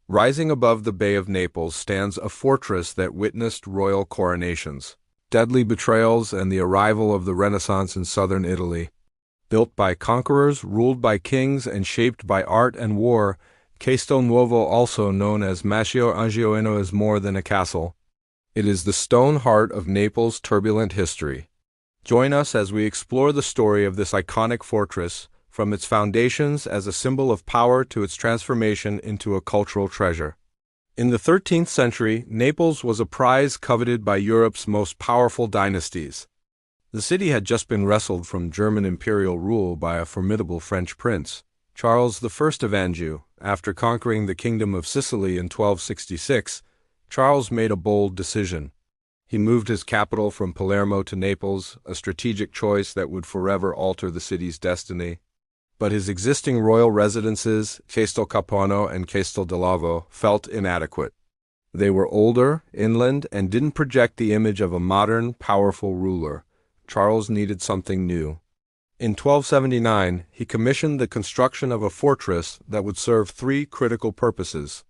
Rising above the Bay of Naples stands a fortress that witnessed royal coronations, deadly betrayals, and the arrival of the Renaissance in southern Italy. Built by conquerors, ruled by kings, and shaped by art and war, Castel Nuovo, also known as Maschio Angioino, is more than a castle. It is the stone heart of Naples' turbulent history. Join us as we explore the story of this iconic fortress, from its foundations as a symbol of power to its transformation into a cultural treasure. In the 13th century, Naples was a prize coveted by Europe's most powerful dynasties. The city had just been wrestled from German imperial rule by a formidable French prince, Charles I of Anjou. After conquering the Kingdom of Sicily in 1266, Charles made a bold decision. He moved his capital from Palermo to Naples, a strategic choice that would forever alter the city's destiny. But his existing royal residences, Castel Capuano and Castel Nuovo, felt inadequate. They were older, inland, and didn't project the image of a modern, powerful ruler. Charles needed something new. In 1279, he commissioned the construction of a fortress that would serve three critical purposes.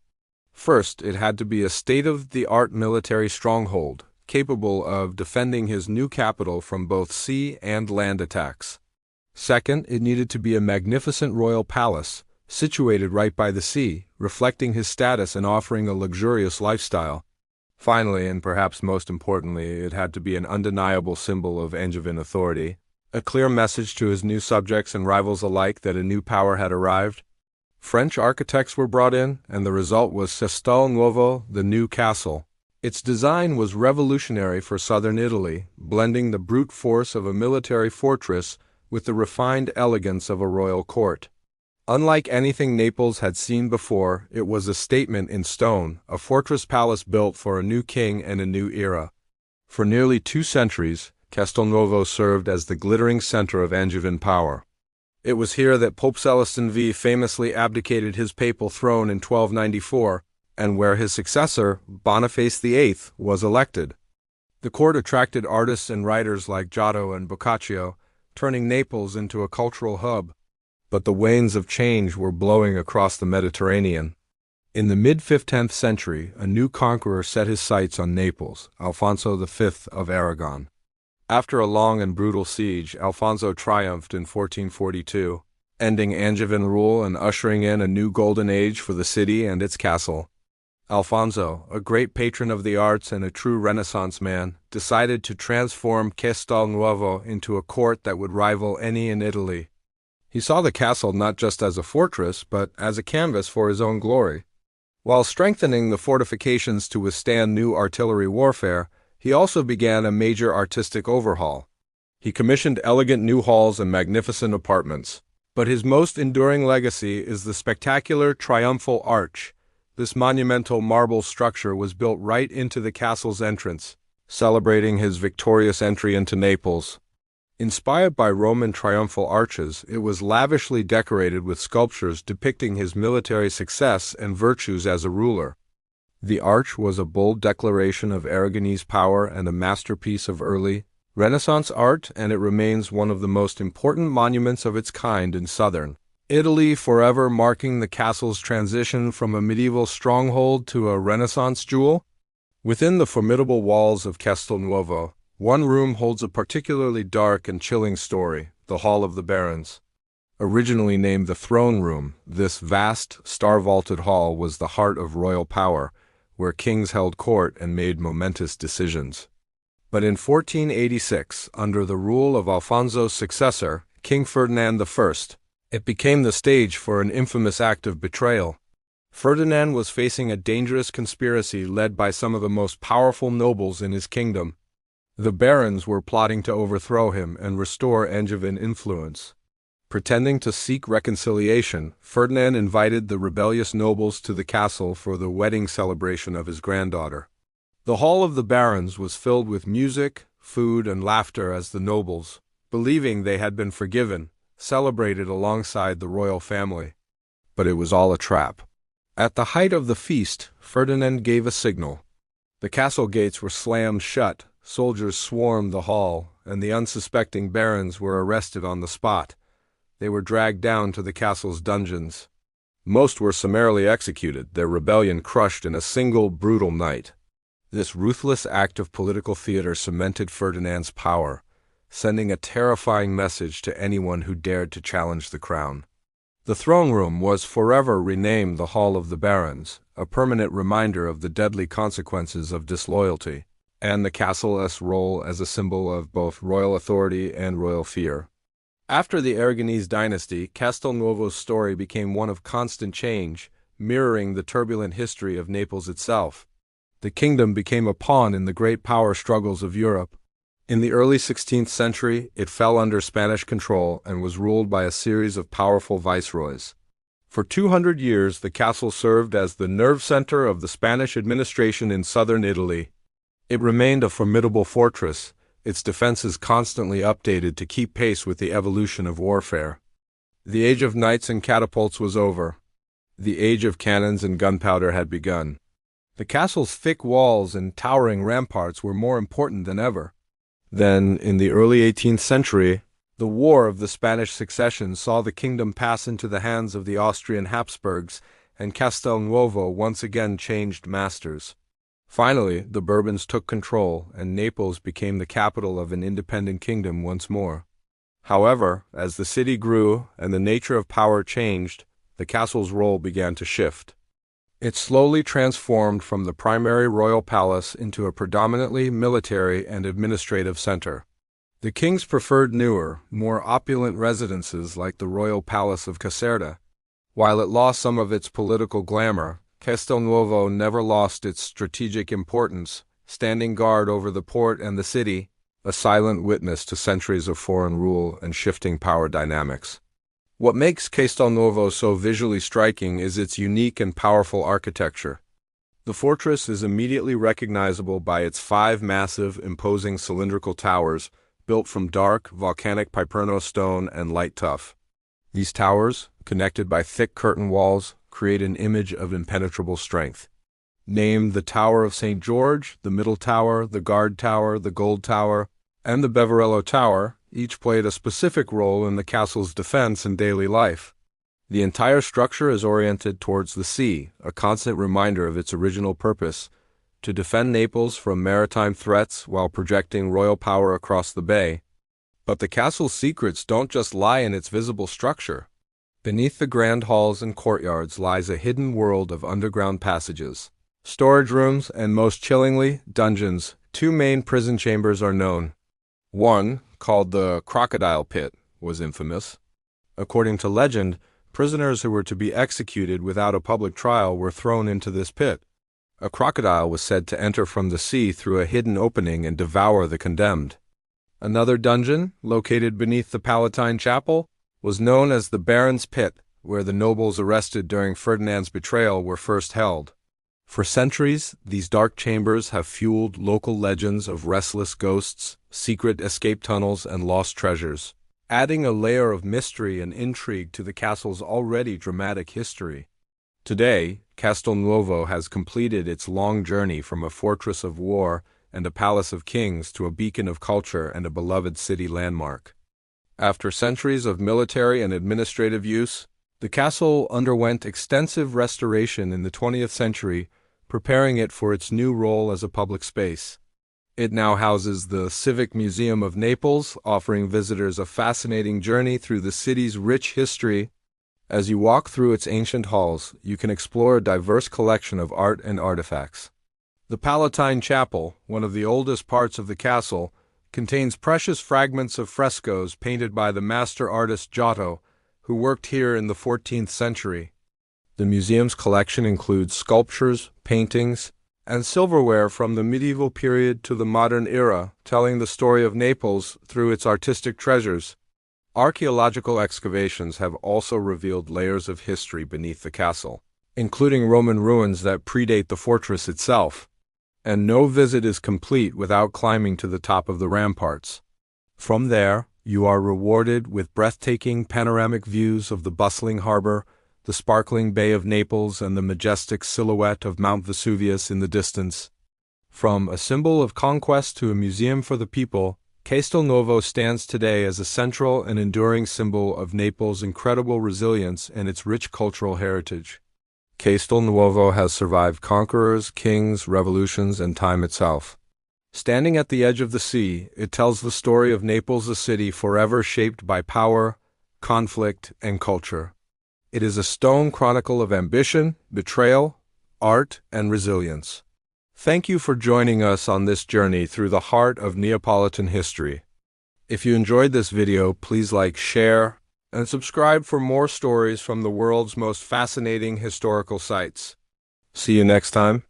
First, it had to be a state-of-the-art military stronghold, capable of defending his new capital from both sea and land attacks. Second, it needed to be a magnificent royal palace, situated right by the sea, reflecting his status and offering a luxurious lifestyle. Finally, and perhaps most importantly, it had to be an undeniable symbol of Angevin authority, a clear message to his new subjects and rivals alike that a new power had arrived. French architects were brought in, and the result was Castel Nuovo, the new castle. Its design was revolutionary for southern Italy, blending the brute force of a military fortress with the refined elegance of a royal court. Unlike anything Naples had seen before, it was a statement in stone, a fortress palace built for a new king and a new era. For nearly 2 centuries, Castel Nuovo served as the glittering center of Angevin power. It was here that Pope Celestine V famously abdicated his papal throne in 1294, and where his successor, Boniface VIII, was elected. The court attracted artists and writers like Giotto and Boccaccio, turning Naples into a cultural hub. But the winds of change were blowing across the Mediterranean. In the mid-15th century, a new conqueror set his sights on Naples, Alfonso V of Aragon. After a long and brutal siege, Alfonso triumphed in 1442, ending Angevin rule and ushering in a new golden age for the city and its castle. Alfonso, a great patron of the arts and a true Renaissance man, decided to transform Castel Nuovo into a court that would rival any in Italy. He saw the castle not just as a fortress, but as a canvas for his own glory. While strengthening the fortifications to withstand new artillery warfare, he also began a major artistic overhaul. He commissioned elegant new halls and magnificent apartments. But his most enduring legacy is the spectacular triumphal arch. This monumental marble structure was built right into the castle's entrance, celebrating his victorious entry into Naples. Inspired by Roman triumphal arches, it was lavishly decorated with sculptures depicting his military success and virtues as a ruler. The arch was a bold declaration of Aragonese power and a masterpiece of early Renaissance art, and it remains one of the most important monuments of its kind in southern Italy, forever marking the castle's transition from a medieval stronghold to a Renaissance jewel. Within the formidable walls of Castel Nuovo, one room holds a particularly dark and chilling story, the Hall of the Barons. Originally named the Throne Room, this vast, star-vaulted hall was the heart of royal power, where kings held court and made momentous decisions. But in 1486, under the rule of Alfonso's successor, King Ferdinand I, it became the stage for an infamous act of betrayal. Ferdinand was facing a dangerous conspiracy led by some of the most powerful nobles in his kingdom. The barons were plotting to overthrow him and restore Angevin influence. Pretending to seek reconciliation, Ferdinand invited the rebellious nobles to the castle for the wedding celebration of his granddaughter. The Hall of the Barons was filled with music, food, and laughter as the nobles, believing they had been forgiven, celebrated alongside the royal family. But it was all a trap. At the height of the feast, Ferdinand gave a signal. The castle gates were slammed shut, soldiers swarmed the hall, and the unsuspecting barons were arrested on the spot. They were dragged down to the castle's dungeons. Most were summarily executed, their rebellion crushed in a single brutal night. This ruthless act of political theater cemented Ferdinand's power, sending a terrifying message to anyone who dared to challenge the crown. The throne room was forever renamed the Hall of the Barons, a permanent reminder of the deadly consequences of disloyalty, and the castle's role as a symbol of both royal authority and royal fear. After the Aragonese dynasty, Castel Nuovo's story became one of constant change, mirroring the turbulent history of Naples itself. The kingdom became a pawn in the great power struggles of Europe. In the early 16th century, it fell under Spanish control and was ruled by a series of powerful viceroys. For 200 years, the castle served as the nerve center of the Spanish administration in southern Italy. It remained a formidable fortress, its defenses constantly updated to keep pace with the evolution of warfare. The age of knights and catapults was over. The age of cannons and gunpowder had begun. The castle's thick walls and towering ramparts were more important than ever. Then, in the early 18th century, the War of the Spanish Succession saw the kingdom pass into the hands of the Austrian Habsburgs, and Castel Nuovo once again changed masters. Finally, the Bourbons took control, and Naples became the capital of an independent kingdom once more. However, as the city grew and the nature of power changed, the castle's role began to shift. It slowly transformed from the primary royal palace into a predominantly military and administrative center. The kings preferred newer, more opulent residences like the royal palace of Caserta. While it lost some of its political glamour, Castel Nuovo never lost its strategic importance, standing guard over the port and the city, a silent witness to centuries of foreign rule and shifting power dynamics. What makes Castel Nuovo so visually striking is its unique and powerful architecture. The fortress is immediately recognizable by its 5 massive, imposing cylindrical towers, built from dark, volcanic Piperno stone and light tuff. These towers, connected by thick curtain walls, create an image of impenetrable strength. Named the Tower of St. George, the Middle Tower, the Guard Tower, the Gold Tower, and the Beverello Tower, each played a specific role in the castle's defense and daily life. The entire structure is oriented towards the sea, a constant reminder of its original purpose, to defend Naples from maritime threats while projecting royal power across the bay. But the castle's secrets don't just lie in its visible structure. Beneath the grand halls and courtyards lies a hidden world of underground passages, storage rooms, and most chillingly, dungeons. 2 main prison chambers are known. One, called the Crocodile Pit, was infamous. According to legend, prisoners who were to be executed without a public trial were thrown into this pit. A crocodile was said to enter from the sea through a hidden opening and devour the condemned. Another dungeon, located beneath the Palatine Chapel, was known as the Baron's Pit, where the nobles arrested during Ferdinand's betrayal were first held. For centuries, these dark chambers have fueled local legends of restless ghosts, secret escape tunnels, and lost treasures, adding a layer of mystery and intrigue to the castle's already dramatic history. Today, Castel Nuovo has completed its long journey from a fortress of war and a palace of kings to a beacon of culture and a beloved city landmark. After centuries of military and administrative use, the castle underwent extensive restoration in the 20th century, preparing it for its new role as a public space. It now houses the Civic Museum of Naples, offering visitors a fascinating journey through the city's rich history. As you walk through its ancient halls, you can explore a diverse collection of art and artifacts. The Palatine Chapel, one of the oldest parts of the castle, contains precious fragments of frescoes painted by the master artist Giotto, who worked here in the 14th century. The museum's collection includes sculptures, paintings, and silverware from the medieval period to the modern era, telling the story of Naples through its artistic treasures. Archaeological excavations have also revealed layers of history beneath the castle, including Roman ruins that predate the fortress itself. And no visit is complete without climbing to the top of the ramparts. From there, you are rewarded with breathtaking panoramic views of the bustling harbor, the sparkling Bay of Naples, and the majestic silhouette of Mount Vesuvius in the distance. From a symbol of conquest to a museum for the people, Castel Nuovo stands today as a central and enduring symbol of Naples' incredible resilience and its rich cultural heritage. Castel Nuovo has survived conquerors, kings, revolutions, and time itself. Standing at the edge of the sea, it tells the story of Naples, a city forever shaped by power, conflict, and culture. It is a stone chronicle of ambition, betrayal, art, and resilience. Thank you for joining us on this journey through the heart of Neapolitan history. If you enjoyed this video, please like, share, and subscribe for more stories from the world's most fascinating historical sites. See you next time.